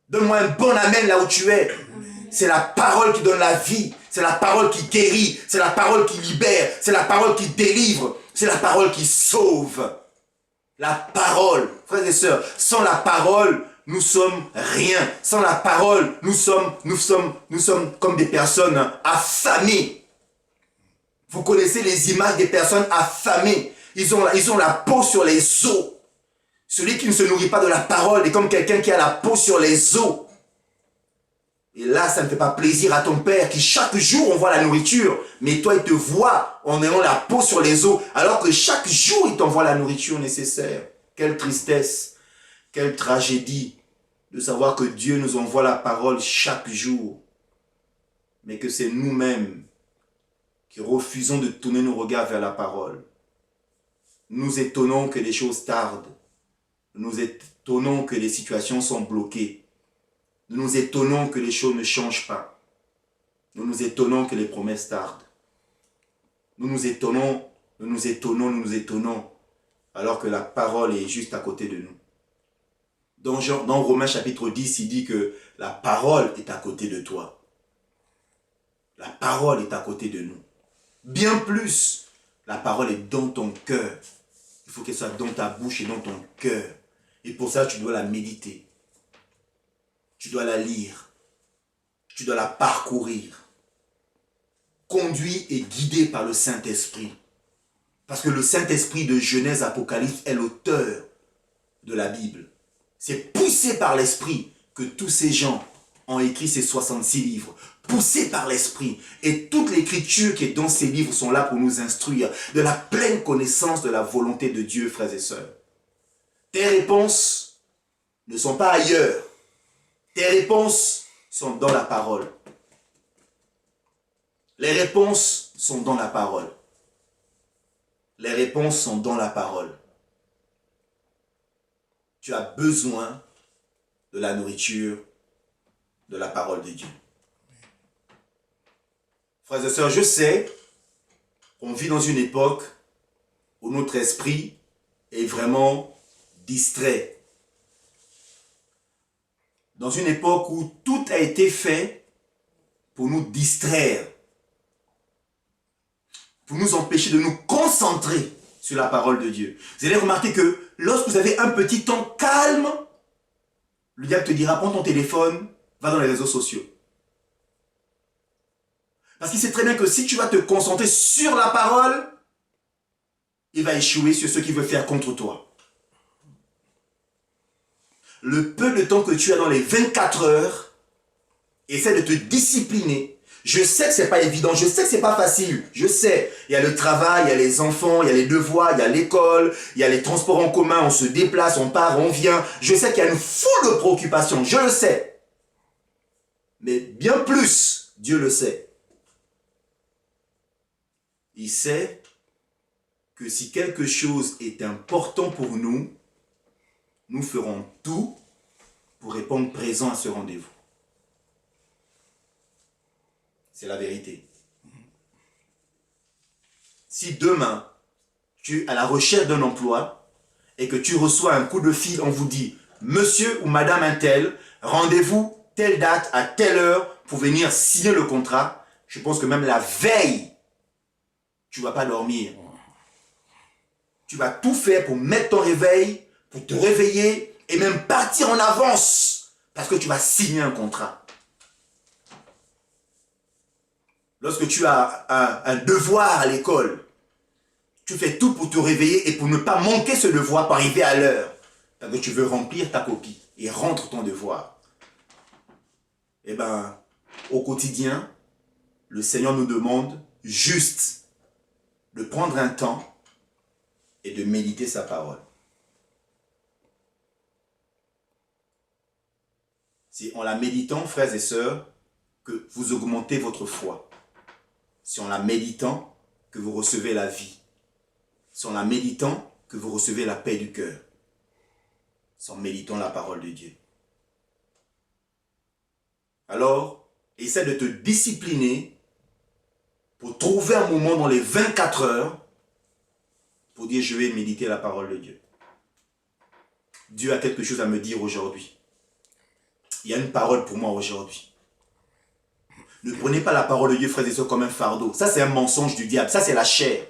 Donne-moi un bon amen là où tu es. C'est la parole qui donne la vie. C'est la parole qui guérit. C'est la parole qui libère. C'est la parole qui délivre. C'est la parole qui sauve. La parole, frères et sœurs, sans la parole, nous sommes rien. Sans la parole, nous sommes comme des personnes affamées. Vous connaissez les images des personnes affamées. Ils ont la peau sur les os. Celui qui ne se nourrit pas de la parole est comme quelqu'un qui a la peau sur les os. Et là, ça ne fait pas plaisir à ton père qui chaque jour envoie la nourriture. Mais toi, il te voit en ayant la peau sur les os, alors que chaque jour, il t'envoie la nourriture nécessaire. Quelle tristesse, quelle tragédie de savoir que Dieu nous envoie la parole chaque jour. Mais que c'est nous-mêmes qui refusons de tourner nos regards vers la parole. Nous étonnons que les choses tardent. Nous étonnons que les situations sont bloquées. Nous nous étonnons que les choses ne changent pas. Nous nous étonnons que les promesses tardent. Nous nous étonnons, alors que la parole est juste à côté de nous. Dans Romains chapitre 10, il dit que la parole est à côté de toi. La parole est à côté de nous. Bien plus, la parole est dans ton cœur. Il faut qu'elle soit dans ta bouche et dans ton cœur. Et pour ça, tu dois la méditer. Tu dois la lire. Tu dois la parcourir. Conduit et guidé par le Saint-Esprit. Parce que le Saint-Esprit de Genèse, Apocalypse est l'auteur de la Bible. C'est poussé par l'Esprit que tous ces gens ont écrit ces 66 livres. Poussés par l'Esprit. Et toute l'écriture qui est dans ces livres sont là pour nous instruire de la pleine connaissance de la volonté de Dieu, frères et sœurs. Tes réponses ne sont pas ailleurs. Tes réponses sont dans la parole. Les réponses sont dans la parole. Les réponses sont dans la parole. Tu as besoin de la nourriture de la parole de Dieu. Frères et sœurs, je sais qu'on vit dans une époque où notre esprit est vraiment distrait. Dans une époque où tout a été fait pour nous distraire, pour nous empêcher de nous concentrer sur la parole de Dieu. Vous allez remarquer que lorsque vous avez un petit temps calme, le diable te dira, prends ton téléphone, va dans les réseaux sociaux. Parce qu'il sait très bien que si tu vas te concentrer sur la parole, il va échouer sur ce qu'il veut faire contre toi. Le peu de temps que tu as dans les 24 heures, essaie de te discipliner. Je sais que ce n'est pas évident, je sais que ce n'est pas facile, je sais. Il y a le travail, il y a les enfants, il y a les devoirs, il y a l'école, il y a les transports en commun, on se déplace, on part, on vient. Je sais qu'il y a une foule de préoccupations, je le sais. Mais bien plus, Dieu le sait. Il sait que si quelque chose est important pour nous, nous ferons tout pour répondre présent à ce rendez-vous. C'est la vérité. Si demain, tu es à la recherche d'un emploi et que tu reçois un coup de fil, on vous dit « Monsieur ou Madame un tel, rendez-vous telle date à telle heure pour venir signer le contrat », je pense que même la veille, tu ne vas pas dormir. Tu vas tout faire pour mettre ton réveil, pour te réveiller et même partir en avance parce que tu vas signer un contrat. Lorsque tu as un devoir à l'école, tu fais tout pour te réveiller et pour ne pas manquer ce devoir, pour arriver à l'heure. Parce que tu veux remplir ta copie et rendre ton devoir. Eh bien, au quotidien, le Seigneur nous demande juste de prendre un temps et de méditer sa parole. C'est en la méditant, frères et sœurs, que vous augmentez votre foi. C'est en la méditant que vous recevez la vie. C'est en la méditant que vous recevez la paix du cœur. C'est en méditant la parole de Dieu. Alors, essaie de te discipliner pour trouver un moment dans les 24 heures pour dire je vais méditer la parole de Dieu. Dieu a quelque chose à me dire aujourd'hui. Il y a une parole pour moi aujourd'hui. Ne prenez pas la parole de Dieu, frères et sœurs, comme un fardeau. Ça, c'est un mensonge du diable. Ça, c'est la chair.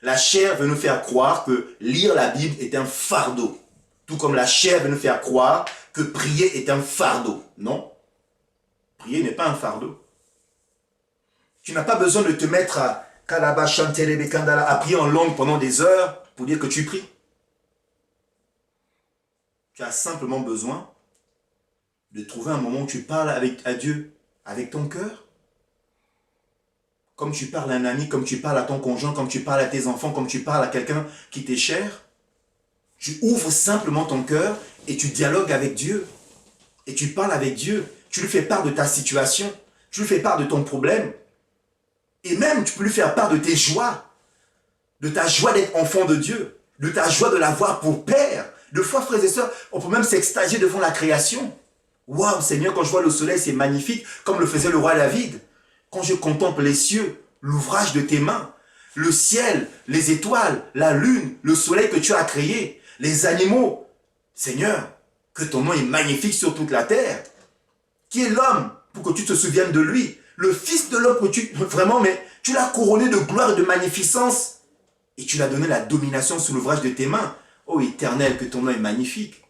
La chair veut nous faire croire que lire la Bible est un fardeau. Tout comme la chair veut nous faire croire que prier est un fardeau. Non. Prier n'est pas un fardeau. Tu n'as pas besoin de te mettre à prier en langue pendant des heures pour dire que tu pries. Tu as simplement besoin de trouver un moment où tu parles à Dieu, avec ton cœur. Comme tu parles à un ami, comme tu parles à ton conjoint, comme tu parles à tes enfants, comme tu parles à quelqu'un qui t'est cher. Tu ouvres simplement ton cœur et tu dialogues avec Dieu. Et tu parles avec Dieu. Tu lui fais part de ta situation. Tu lui fais part de ton problème. Et même, tu peux lui faire part de tes joies. De ta joie d'être enfant de Dieu. De ta joie de l'avoir pour père. De fois, frères et sœurs, on peut même s'extasier devant la création. Waouh, Seigneur, quand je vois le soleil, c'est magnifique, comme le faisait le roi David. Quand je contemple les cieux, l'ouvrage de tes mains, le ciel, les étoiles, la lune, le soleil que tu as créé, les animaux. Seigneur, que ton nom est magnifique sur toute la terre. Qui est l'homme pour que tu te souviennes de lui? Le fils de l'homme que tu... Vraiment, mais tu l'as couronné de gloire et de magnificence. Et tu lui as donné la domination sur l'ouvrage de tes mains. Ô Éternel, que ton nom est magnifique.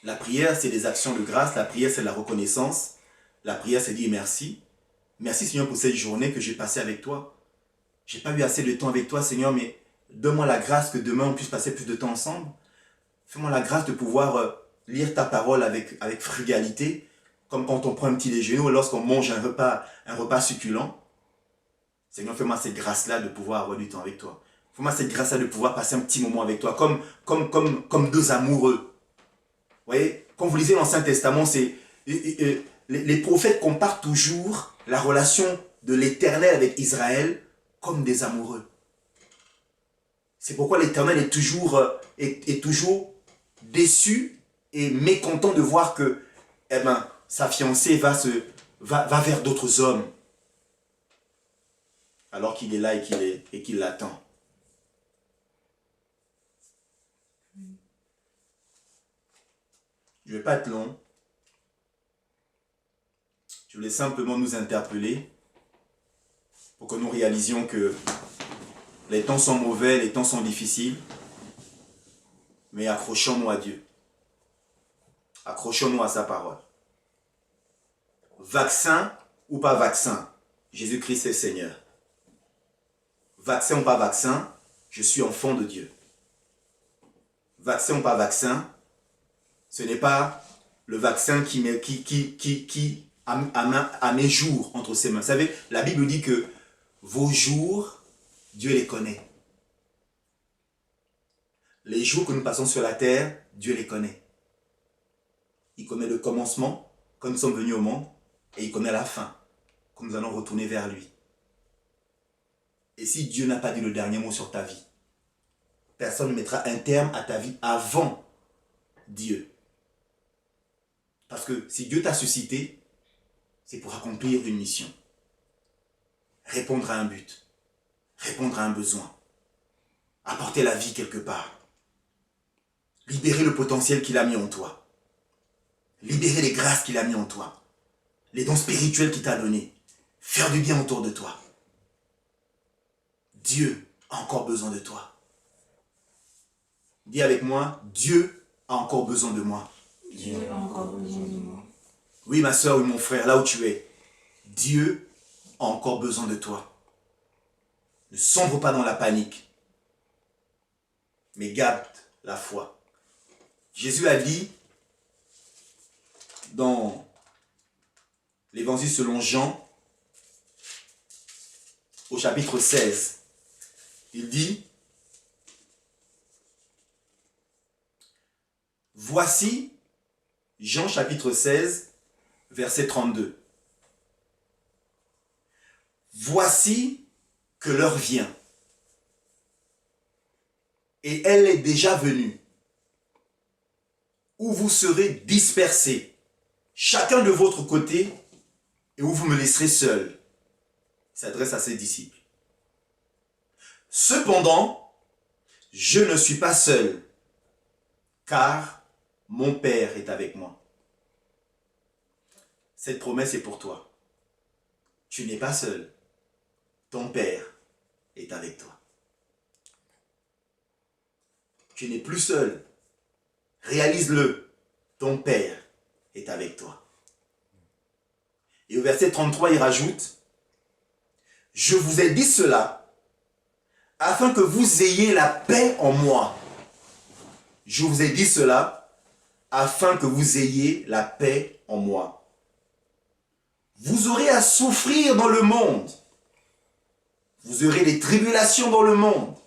La prière, c'est des actions de grâce. La prière, c'est de la reconnaissance. La prière, c'est dire merci. Merci, Seigneur, pour cette journée que j'ai passée avec toi. J'ai pas eu assez de temps avec toi, Seigneur, mais donne-moi la grâce que demain, on puisse passer plus de temps ensemble. Fais-moi la grâce de pouvoir lire ta parole avec frugalité, comme quand on prend un petit déjeuner ou lorsqu'on mange un repas succulent. Seigneur, fais-moi cette grâce-là de pouvoir avoir du temps avec toi. Fais-moi cette grâce-là de pouvoir passer un petit moment avec toi, comme deux amoureux. Vous voyez, quand vous lisez l'Ancien Testament, c'est les prophètes comparent toujours la relation de l'Éternel avec Israël comme des amoureux. C'est pourquoi l'Éternel est toujours déçu et mécontent de voir que sa fiancée va vers d'autres hommes. alors qu'il est là et qu'il l'attend. Je ne vais pas être long. Je voulais simplement nous interpeller pour que nous réalisions que les temps sont mauvais, les temps sont difficiles, mais accrochons-nous à Dieu. Accrochons-nous à sa parole. Vaccin ou pas vaccin, Jésus-Christ est Seigneur. Vaccin ou pas vaccin, je suis enfant de Dieu. Vaccin ou pas vaccin, ce n'est pas le vaccin qui a mes jours entre ses mains. Vous savez, la Bible dit que vos jours, Dieu les connaît. Les jours que nous passons sur la terre, Dieu les connaît. Il connaît le commencement, quand nous sommes venus au monde, et il connaît la fin, quand nous allons retourner vers lui. Et si Dieu n'a pas dit le dernier mot sur ta vie, personne ne mettra un terme à ta vie avant Dieu. Parce que si Dieu t'a suscité, c'est pour accomplir une mission. Répondre à un but. Répondre à un besoin. Apporter la vie quelque part. Libérer le potentiel qu'il a mis en toi. Libérer les grâces qu'il a mis en toi. Les dons spirituels qu'il t'a donnés. Faire du bien autour de toi. Dieu a encore besoin de toi. Dis avec moi, Dieu a encore besoin de moi. Dieu a encore besoin de moi. Oui, ma soeur, oui, mon frère, là où tu es, Dieu a encore besoin de toi. Ne sombre pas dans la panique, mais garde la foi. Jésus a dit dans l'Évangile selon Jean, au chapitre 16, il dit, voici, Jean chapitre 16, verset 32. Voici que l'heure vient, et elle est déjà venue, où vous serez dispersés, chacun de votre côté, et où vous me laisserez seul. Il s'adresse à ses disciples. Cependant, je ne suis pas seul, car mon Père est avec moi. Cette promesse est pour toi. Tu n'es pas seul. Ton Père est avec toi. Tu n'es plus seul. Réalise-le. Ton Père est avec toi. Et au verset 33, il rajoute, « Je vous ai dit cela, afin que vous ayez la paix en moi. » Je vous ai dit cela, afin que vous ayez la paix en moi. Vous aurez à souffrir dans le monde. Vous aurez des tribulations dans le monde.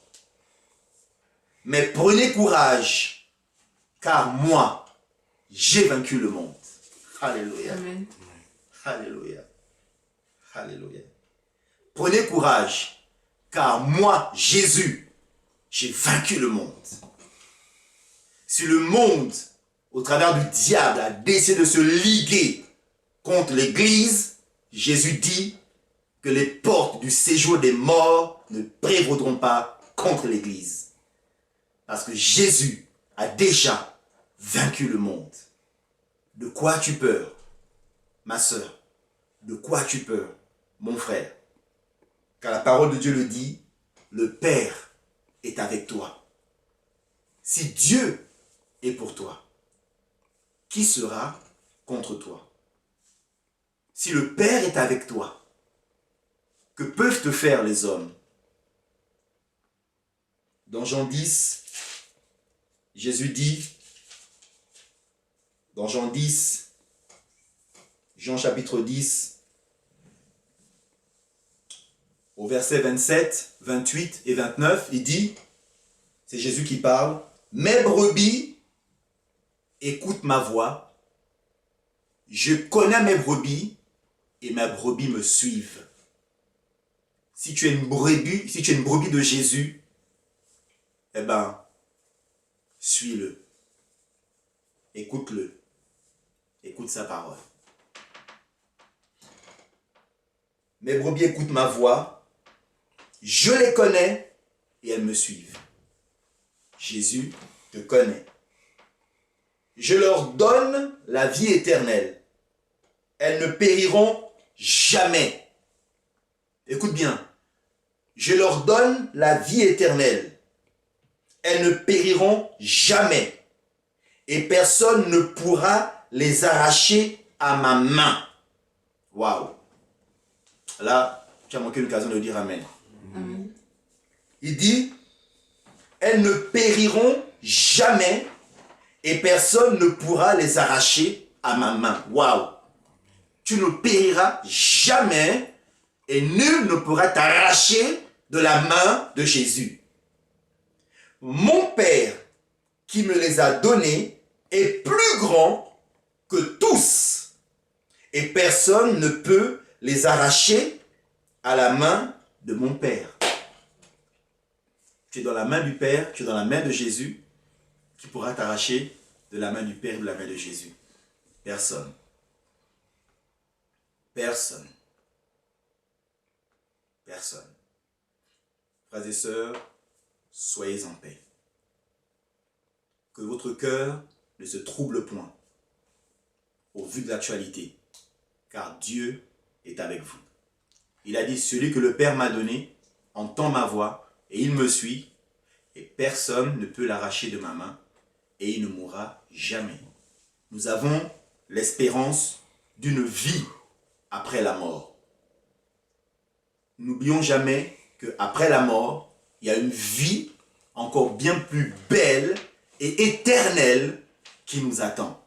Mais prenez courage, car moi, j'ai vaincu le monde. Alléluia. Amen. Alléluia. Alléluia. Prenez courage, car moi, Jésus, j'ai vaincu le monde. Si le monde, au travers du diable, a décidé de se liguer contre l'Église, Jésus dit que les portes du séjour des morts ne prévaudront pas contre l'Église. Parce que Jésus a déjà vaincu le monde. De quoi as-tu peur, ma sœur? De quoi as-tu peur, mon frère? Car la parole de Dieu le dit, le Père est avec toi. Si Dieu est pour toi, qui sera contre toi? Si le Père est avec toi, que peuvent te faire les hommes? Dans Jean 10, Jésus dit, dans Jean 10, Jean chapitre 10, au verset 27, 28 et 29, il dit, c'est Jésus qui parle, « Mes brebis écoutent ma voix, je connais mes brebis et mes brebis me suivent. » Si tu es une brebis de Jésus, eh bien, suis-le, écoute-le, écoute sa parole. Mes brebis écoutent ma voix, Je les connais et elles me suivent. Jésus te connaît. Je leur donne la vie éternelle. Elles ne périront jamais. Écoute bien. Je leur donne la vie éternelle. Elles ne périront jamais. Et personne ne pourra les arracher à ma main. Waouh. Là, tu as manqué l'occasion de dire Amen. Amen. Il dit, elles ne périront jamais et personne ne pourra les arracher à ma main. Waouh! Tu ne périras jamais et nul ne pourra t'arracher de la main de Jésus. Mon Père qui me les a donnés est plus grand que tous et personne ne peut les arracher à la main de mon Père. Tu es dans la main du Père, tu es dans la main de Jésus, qui pourra t'arracher de la main du Père et de la main de Jésus. Personne. Personne. Personne. Frères et sœurs, soyez en paix. Que votre cœur ne se trouble point au vu de l'actualité, car Dieu est avec vous. Il a dit, celui que le Père m'a donné entend ma voix, et il me suit, et personne ne peut l'arracher de ma main, et il ne mourra jamais. Nous avons l'espérance d'une vie après la mort. N'oublions jamais qu'après la mort, il y a une vie encore bien plus belle et éternelle qui nous attend.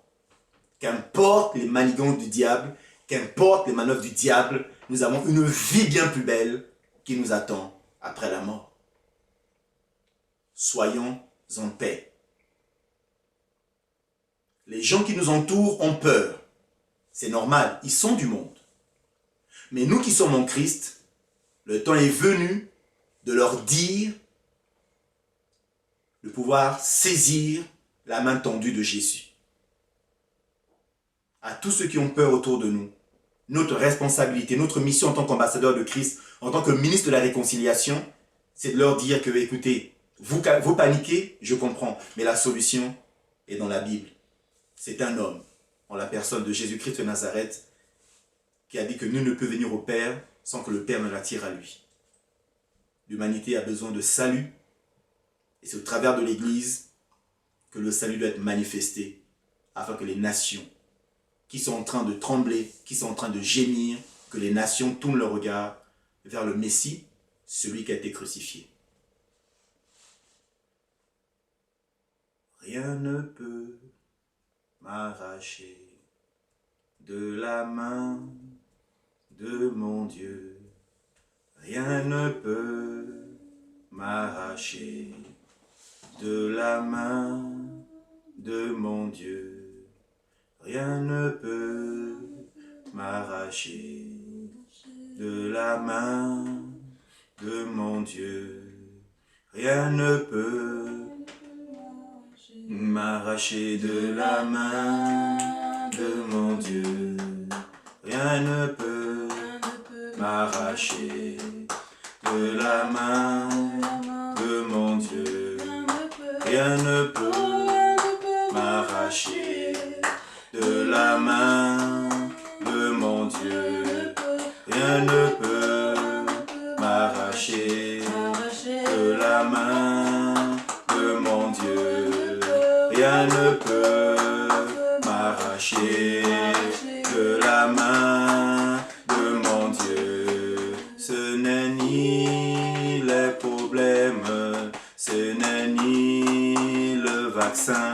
Qu'importe les manigances du diable, qu'importe les manœuvres du diable, nous avons une vie bien plus belle qui nous attend après la mort. Soyons en paix. Les gens qui nous entourent ont peur. C'est normal, ils sont du monde. Mais nous qui sommes en Christ, le temps est venu de leur dire de pouvoir saisir la main tendue de Jésus. À tous ceux qui ont peur autour de nous, notre responsabilité, notre mission en tant qu'ambassadeur de Christ, en tant que ministre de la réconciliation, c'est de leur dire que, écoutez, vous paniquez, je comprends, mais la solution est dans la Bible. C'est un homme, en la personne de Jésus-Christ de Nazareth, qui a dit que nul ne peut venir au Père sans que le Père ne l'attire à lui. L'humanité a besoin de salut, et c'est au travers de l'Église que le salut doit être manifesté, afin que les nations qui sont en train de trembler, qui sont en train de gémir, que les nations tournent leur regard vers le Messie, celui qui a été crucifié. Rien ne peut m'arracher de la main de mon Dieu. Rien ne peut m'arracher de la main de mon Dieu. Rien ne peut m'arracher de la main de mon Dieu. Rien ne peut m'arracher de la main de mon Dieu. Rien ne peut m'arracher de la main de mon Dieu. Rien ne peut m'arracher de la main de mon Dieu. Rien ne peut m'arracher de la main de mon Dieu. Rien ne peut m'arracher de la main de mon Dieu. Ce n'est ni les problèmes, ce n'est ni le vaccin,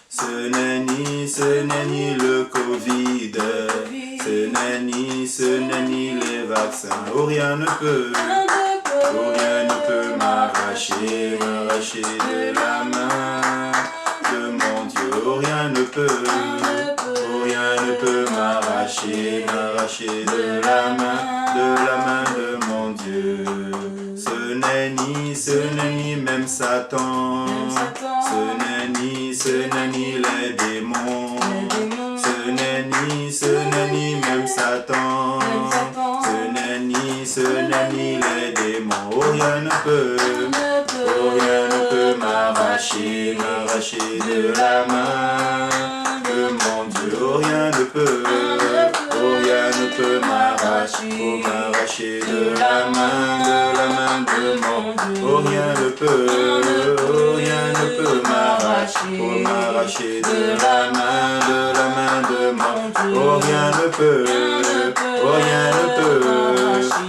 ce n'est ni le Covid, ce n'est ni les vaccins. Oh, rien ne peut, oh, rien ne peut m'arracher de la main de mon Dieu. Oh, rien ne peut, oh, rien ne peut m'arracher de la main de mon Dieu. Ce n'est ni même Satan, ce n'est ni les démons, ce n'est ni même Satan, ce n'est ni les démons. peut, oh rien ne peut m'arracher, m'arracher de la main de mon Dieu. Oh rien ne peut, oh rien ne peut m'arracher, oh m'arracher de la main de mon Dieu. Oh rien ne peut, oh rien ne peut m'arracher, oh m'arracher de la main de mon Dieu. Oh rien ne peut, oh rien ne peut,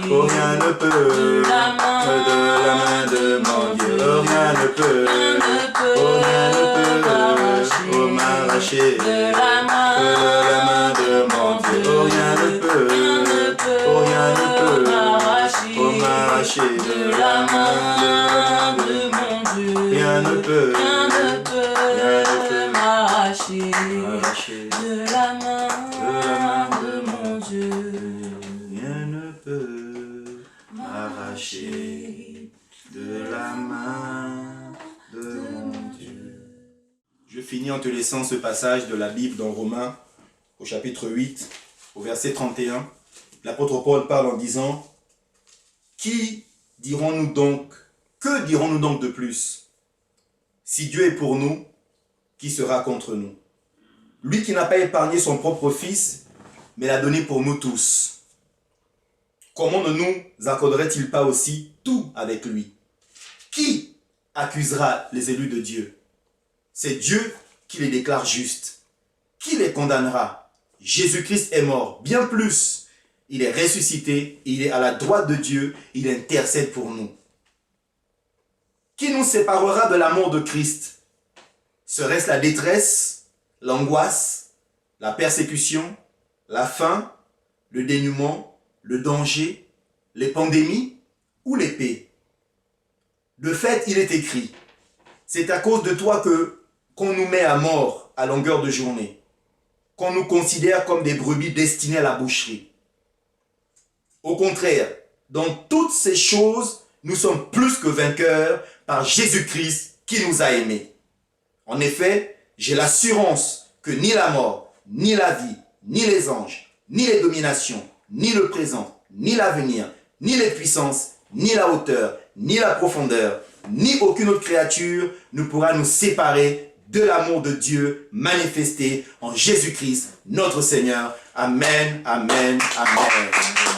oh rien ne peut, de la main de mon Dieu. Oh rien ne peut, oh rien ne peut, oh m'arracher de la main de mon Dieu. Oh rien ne peut, oh rien ne peut, oh m'arracher de la main de mon Dieu. Rien ne peut, m'arracher de la main de mon Dieu. Rien ne peut m'arracher de la main de mon Dieu. Je finis en te laissant ce passage de la Bible dans Romains, au chapitre 8, au verset 31. L'apôtre Paul parle en disant: Qui dirons-nous donc, que dirons-nous donc de plus? Si Dieu est pour nous, qui sera contre nous? Lui qui n'a pas épargné son propre fils, mais l'a donné pour nous tous. Comment ne nous accorderait-il pas aussi tout avec lui? Qui accusera les élus de Dieu? C'est Dieu qui les déclare justes. Qui les condamnera? Jésus-Christ est mort, bien plus. Il est ressuscité, il est à la droite de Dieu, il intercède pour nous. Qui nous séparera de l'amour de Christ? Serait-ce la détresse, l'angoisse, la persécution, la faim, le dénuement, le danger, les pandémies ou l'épée? De fait, il est écrit: c'est à cause de toi qu'on nous met à mort à longueur de journée, qu'on nous considère comme des brebis destinées à la boucherie. Au contraire, dans toutes ces choses, nous sommes plus que vainqueurs par Jésus-Christ qui nous a aimés. En effet, j'ai l'assurance que ni la mort, ni la vie, ni les anges, ni les dominations, ni le présent, ni l'avenir, ni les puissances, ni la hauteur, ni la profondeur, ni aucune autre créature ne pourra nous séparer de l'amour de Dieu manifesté en Jésus-Christ, notre Seigneur. Amen, amen, amen.